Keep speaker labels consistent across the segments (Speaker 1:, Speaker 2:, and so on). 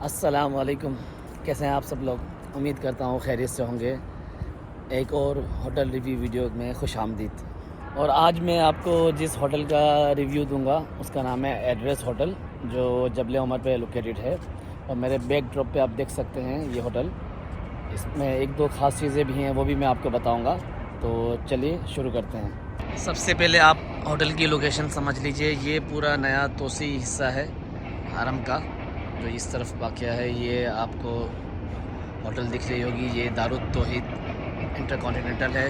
Speaker 1: अस्सलाम वालेकुम। कैसे हैं आप सब लोग? उम्मीद करता हूँ खैरियत से होंगे। एक और होटल रिव्यू वीडियो में खुश आमदीद। और आज मैं आपको जिस होटल का रिव्यू दूंगा उसका नाम है एड्रेस होटल, जो जबल उमर पे लोकेटेड है। और मेरे बैकड्रॉप पे आप देख सकते हैं ये होटल। इसमें एक दो ख़ास चीज़ें भी हैं, वो भी मैं आपको बताऊँगा। तो चलिए शुरू करते हैं। सबसे पहले आप होटल की लोकेशन समझ लीजिए। ये पूरा नया तोसी हिस्सा है हरम का, जो इस तरफ वाक़या है। ये आपको होटल दिख रही होगी, ये दारुत तौहीद इंटरकॉन्टिनेंटल है।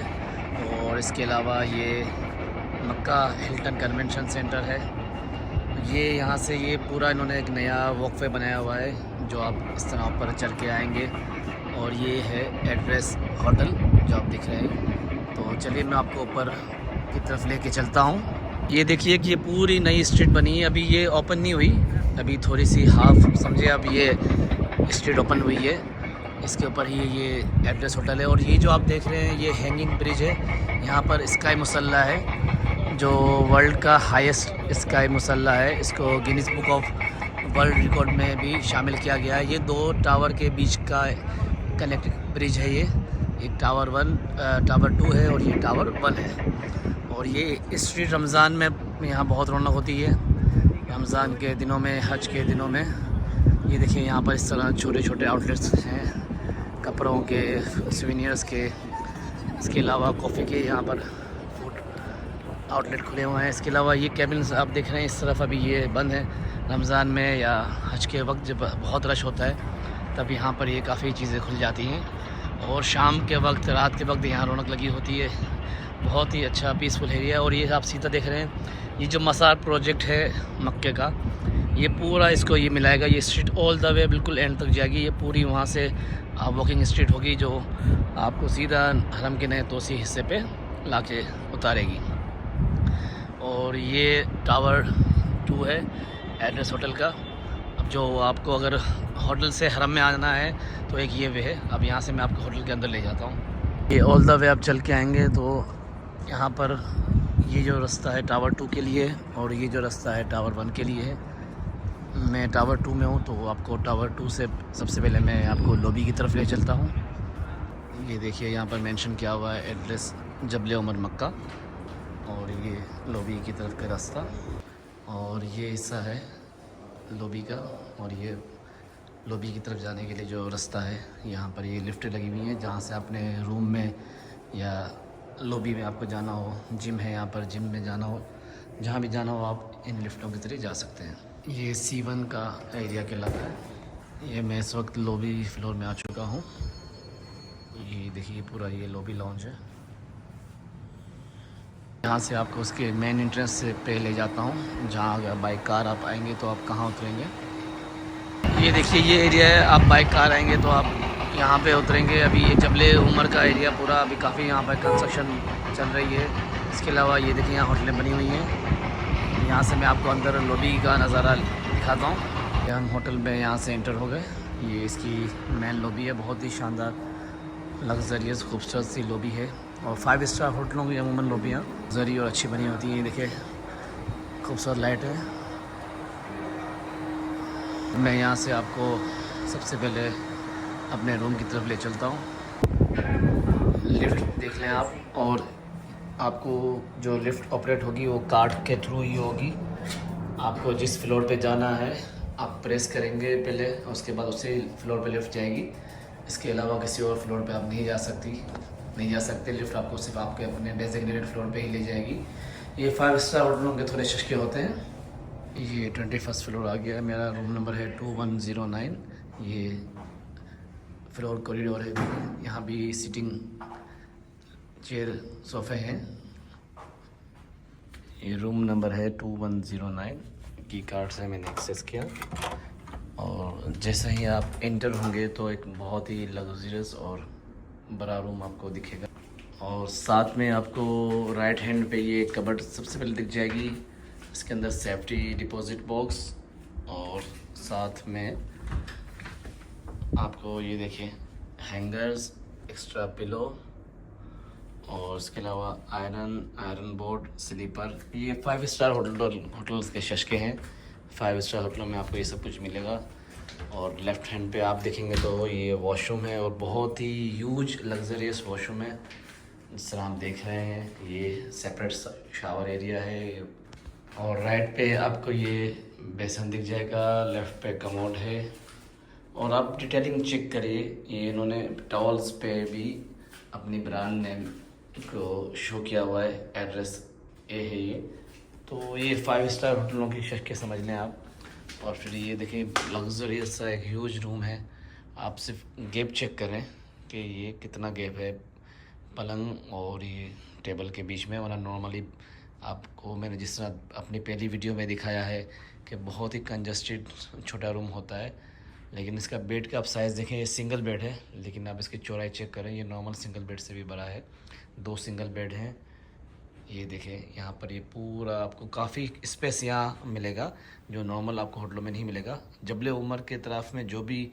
Speaker 1: और इसके अलावा ये मक्का हिल्टन कन्वेंशन सेंटर है। ये यहाँ से ये पूरा इन्होंने एक नया वॉकवे बनाया हुआ है, जो आप इस तरह ऊपर चढ़ के आएंगे। और ये है एड्रेस होटल जो आप दिख रहे हैं। तो चलिए मैं आपको ऊपर की तरफ लेके चलता हूँ। ये देखिए कि ये पूरी नई स्ट्रीट बनी है, अभी ये ओपन नहीं हुई, अभी थोड़ी सी हाफ समझे अब ये स्ट्रीट ओपन हुई है। इसके ऊपर ही ये एड्रेस होटल है। और ये जो आप देख रहे हैं ये हैंगिंग ब्रिज है। यहाँ पर स्काई मुसल्ला है, जो वर्ल्ड का हाईएस्ट स्काई मुसल्ला है। इसको Guinness book of world record में भी शामिल किया गया है। ये दो टावर के बीच का कनेक्टिंग ब्रिज है। ये टावर 1 टावर 2 है और ये टावर 1 है। और ये स्ट्रीट रमज़ान में यहाँ बहुत रौनक होती है, रमज़ान के दिनों में, हज के दिनों में। ये देखिए यहाँ पर इस तरह छोटे छोटे आउटलेट्स हैं कपड़ों के, सुवेनियर्स के। इसके अलावा कॉफ़ी के यहाँ पर फूड आउटलेट खुले हुए हैं। इसके अलावा ये केबिन्स आप देख रहे हैं इस तरफ अभी ये बंद है। रमज़ान में या हज के वक्त जब बहुत रश होता है तब यहाँ पर ये काफ़ी चीज़ें खुल जाती हैं। और शाम के वक्त, रात के वक्त यहाँ रौनक लगी होती है। बहुत ही अच्छा पीसफुल एरिया। और ये आप सीधा देख रहे हैं, ये जो मसार प्रोजेक्ट है मक्के का, ये पूरा इसको ये मिलाएगा। ये स्ट्रीट ऑल द वे बिल्कुल एंड तक जाएगी। ये पूरी वहाँ से वॉकिंग स्ट्रीट होगी, जो आपको सीधा हरम के नए तोसी हिस्से पे लाके उतारेगी। और ये टावर 2 है एड्रेस होटल का। अब जो आपको अगर होटल से हरम में आना है तो एक ये वे है। अब यहाँ से मैं आपको होटल के अंदर ले जाता हूँ। ये ऑल द वे आप चल के आएंगे तो यहाँ पर ये जो रास्ता है टावर 2 के लिए, और ये जो रास्ता है टावर 1 के लिए है। मैं टावर 2 में हूँ, तो आपको टावर 2 से सबसे पहले मैं आपको लॉबी की तरफ ले चलता हूँ। ये देखिए यहाँ पर मेंशन किया हुआ है एड्रेस जबल उमर मक्का, और ये लॉबी की तरफ का रास्ता। और ये हिस्सा है लॉबी का। और ये लॉबी की तरफ जाने के लिए जो रास्ता है, यहाँ पर ये लिफ्टें लगी हुई हैं, जहाँ से अपने रूम में या लॉबी में आपको जाना हो। जिम है यहाँ पर, जिम में जाना हो, जहाँ भी जाना हो आप इन लिफ्टों के ज़रिए जा सकते हैं। ये C1 का एरिया कहलाता है। ये मैं इस वक्त लॉबी फ्लोर में आ चुका हूँ। ये देखिए पूरा ये लॉबी लॉन्ज है। यहाँ से आपको उसके मेन एंट्रेंस से पे ले जाता हूँ, जहाँ अगर बाइक कार आप आएंगे तो आप कहाँ उतरेंगे। ये देखिए ये एरिया है, आप बाइक कार आएंगे तो आप यहाँ पे उतरेंगे। अभी ये जबल उमर का एरिया पूरा अभी काफ़ी यहाँ पर कंस्ट्रक्शन चल रही है। इसके अलावा ये देखिए यहाँ होटलें बनी हुई हैं। यहाँ से मैं आपको अंदर लॉबी का नज़ारा दिखाता हूँ। ये हम होटल में यहाँ से एंटर हो गए। ये इसकी मेन लॉबी है, बहुत ही शानदार लग्जरियस खूबसूरत सी लॉबी है। और 5 स्टार होटलों की अमूमन लॉबियाँ जरी और अच्छी बनी होती हैं। ये देखिए खूबसूरत लाइट है। मैं यहाँ से आपको सबसे पहले अपने रूम की तरफ ले चलता हूँ। लिफ्ट देख लें आप, और आपको जो लिफ्ट ऑपरेट होगी वो कार्ड के थ्रू ही होगी। आपको जिस फ्लोर पे जाना है आप प्रेस करेंगे पहले, उसके बाद उसी फ्लोर पे लिफ्ट जाएगी। इसके अलावा किसी और फ्लोर पे आप नहीं जा सकते। लिफ्ट आपको सिर्फ आपके अपने डेजिग्नेटेड फ्लोर पे ही ले जाएगी। ये 5 स्टार होटलों के थोड़े शशके होते हैं। ये 21st फ्लोर आ गया। मेरा रूम नंबर है 2109। ये फ्लोर कॉरिडोर है। यहाँ भी सीटिंग चेयर सोफ़े हैं। ये रूम नंबर है 2109। की कार्ड से मैंने एक्सेस किया। और जैसे ही आप एंटर होंगे तो एक बहुत ही लग्जरियस और बड़ा रूम आपको दिखेगा। और साथ में आपको राइट हैंड पे ये कबर्ड सबसे पहले दिख जाएगी। इसके अंदर सेफ्टी डिपॉजिट बॉक्स, और साथ में आपको ये देखिए हैंगर्स, एक्स्ट्रा पिलो, और इसके अलावा आयरन बोर्ड, स्लीपर। ये 5 स्टार होटल्स के शशके हैं। 5 स्टार होटलों में आपको ये सब कुछ मिलेगा। और लेफ़्ट हैंड पे आप देखेंगे तो ये वॉशरूम है और बहुत ही ह्यूज लग्जरियस वॉशरूम है। जिस तरह आप देख रहे हैं ये सेपरेट शावर एरिया है। और राइट पे आपको ये बेसन दिख जाएगा, लेफ़्ट पे कमोड है। और आप डिटेलिंग चेक करिए, ये इन्होंने टॉवल्स पे भी अपनी ब्रांड नेम को शो किया हुआ है, एड्रेस ये है ये। तो ये 5 स्टार होटलों की शक्ल समझ लें आप। और फिर ये देखिए लग्जरियस सा एक ह्यूज रूम है। आप सिर्फ गैप चेक करें कि ये कितना गैप है पलंग और ये टेबल के बीच में। वरना नॉर्मली आपको मैंने जिस तरह अपनी पहली वीडियो में दिखाया है कि बहुत ही कंजस्टेड छोटा रूम होता है, लेकिन इसका बेड का आप साइज़ देखें, ये सिंगल बेड है लेकिन आप इसकी चौड़ाई चेक करें, ये नॉर्मल सिंगल बेड से भी बड़ा है। 2 सिंगल बेड हैं। ये देखें यहाँ पर ये पूरा आपको काफ़ी स्पेस यहाँ मिलेगा जो नॉर्मल आपको होटलों में नहीं मिलेगा। जबले उमर के तरफ में जो भी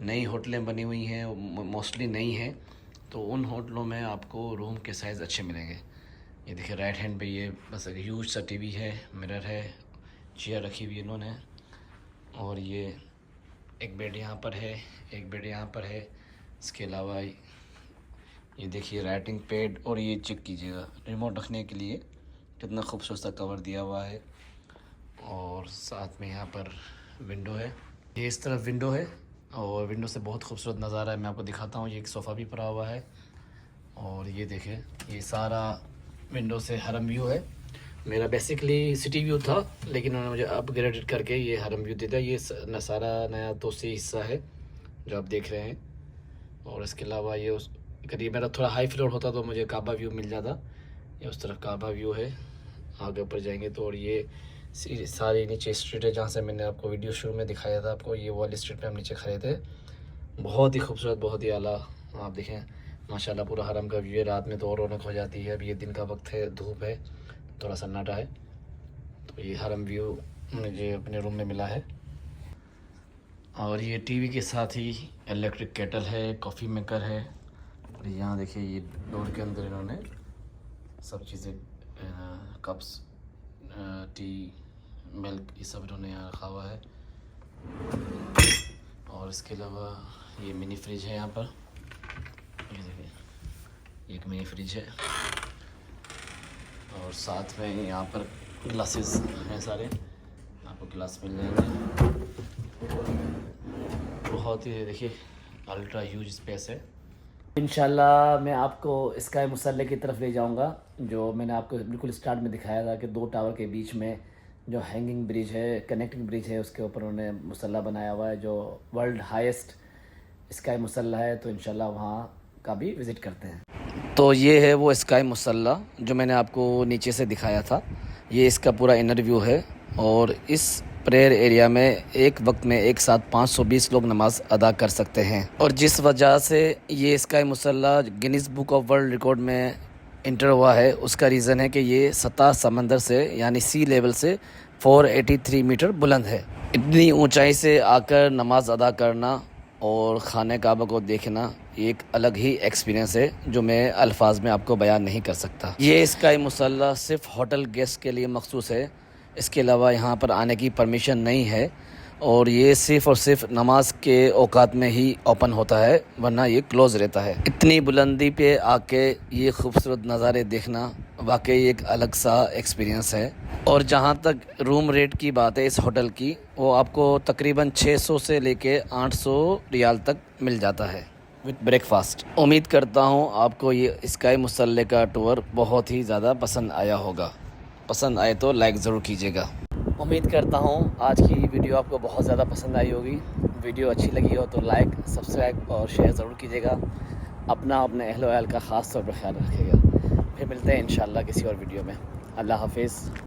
Speaker 1: नई होटलें बनी हुई हैं मोस्टली नई हैं, तो उन होटलों में आपको रूम के साइज़ अच्छे मिलेंगे। ये देखिए राइट हैंड पे ये बस एक ह्यूज सा टीवी है, मिरर है, चेयर रखी हुई है इन्होंने। और ये एक बेड यहाँ पर है, एक बेड यहाँ पर है। इसके अलावा ये देखिए राइटिंग पैड और ये चेक कीजिएगा रिमोट रखने के लिए कितना खूबसूरत सा कवर दिया हुआ है। और साथ में यहाँ पर विंडो है, ये इस तरफ विंडो है और विंडो से बहुत खूबसूरत नज़ारा है। मैं आपको दिखाता हूँ, ये एक सोफ़ा भी पड़ा हुआ है। और ये देखें ये सारा विंडो से हरम व्यू है। मेरा बेसिकली सिटी व्यू था लेकिन उन्होंने मुझे अपग्रेडेड करके ये हरम व्यू दे दिया। ये सारा नया तोसी हिस्सा है जो आप देख रहे हैं। और इसके अलावा ये करीब मेरा थोड़ा हाई फ्लोर होता तो मुझे काबा व्यू मिल जाता। ये उस तरफ काबा व्यू है, आगे ऊपर जाएंगे तो। और ये सारी नीचे स्ट्रीट है जहाँ से मैंने आपको वीडियो शुरू में दिखाया था आपको। ये वॉल स्ट्रीट पे हम नीचे खड़े थे। बहुत ही खूबसूरत, बहुत ही आला। आप देखें माशाल्लाह पूरा हरम का व्यू है। रात में तो और रौनक हो जाती है। अभी ये दिन का वक्त है, धूप है, थोड़ा सन्नाटा है। तो ये हरम व्यू मुझे अपने रूम में मिला है। और ये टीवी के साथ ही इलेक्ट्रिक केटल है, कॉफ़ी मेकर है। और यहाँ देखिए ये डोर के अंदर इन्होंने सब चीज़ें कप्स, टी, मिल्क, ये सब इन्होंने यहाँ रखा हुआ है। और इसके अलावा ये मिनी फ्रिज है यहाँ पर। ये देखिए एक मिनी फ्रिज है। और साथ में यहाँ पर ग्लासेस हैं सारे, आपको ग्लास मिल जाएंगे। बहुत ही देखिए अल्ट्रा ह्यूज स्पेस है। इंशाल्लाह मैं आपको स्काई मुसल्ले की तरफ ले जाऊंगा जो मैंने आपको बिल्कुल स्टार्ट में दिखाया था कि 2 टावर के बीच में जो हैंगिंग ब्रिज है, कनेक्टिंग ब्रिज है, उसके ऊपर उन्होंने मुसल्ला बनाया हुआ है जो वर्ल्ड हाईएस्ट स्काई मुसल्ला है। तो इंशाल्लाह वहाँ का भी विज़िट करते हैं। तो ये है वो स्काई मुसल्ला जो मैंने आपको नीचे से दिखाया था। ये इसका पूरा इनर व्यू है। और इस प्रेयर एरिया में एक वक्त में एक साथ 520 लोग नमाज अदा कर सकते हैं। और जिस वजह से ये स्काई मुसल्ला Guinness book of world record में इंटर हुआ है, उसका रीज़न है कि ये सतह समंदर से यानी सी लेवल से 483 मीटर बुलंद है। इतनी ऊंचाई से आकर नमाज अदा करना और खाने काबा को देखना एक अलग ही एक्सपीरियंस है जो मैं अल्फाज में आपको बयान नहीं कर सकता। ये स्काई मुसल्ला सिर्फ होटल गेस्ट के लिए मखसूस है। इसके अलावा यहाँ पर आने की परमिशन नहीं है। और ये सिर्फ़ और सिर्फ नमाज के औकात में ही ओपन होता है, वरना ये क्लोज़ रहता है। इतनी बुलंदी पे आके ये खूबसूरत नज़ारे देखना वाकई एक अलग सा एक्सपीरियंस है। और जहाँ तक रूम रेट की बात है इस होटल की, वो आपको तकरीबन 600 से लेके 800 रियाल तक मिल जाता है विद ब्रेकफास्ट। उम्मीद करता हूँ आपको ये स्काई मुसल्ले का टूर बहुत ही ज़्यादा पसंद आया होगा। पसंद आए तो लाइक ज़रूर कीजिएगा। उम्मीद करता हूँ आज की वीडियो आपको बहुत ज़्यादा पसंद आई होगी। वीडियो अच्छी लगी हो तो लाइक, सब्सक्राइब और शेयर ज़रूर कीजिएगा। अपने अहल व अयाल का ख़ास तौर पर ख्याल रखिएगा। फिर मिलते हैं इंशाअल्लाह किसी और वीडियो में। अल्लाह हाफिज़।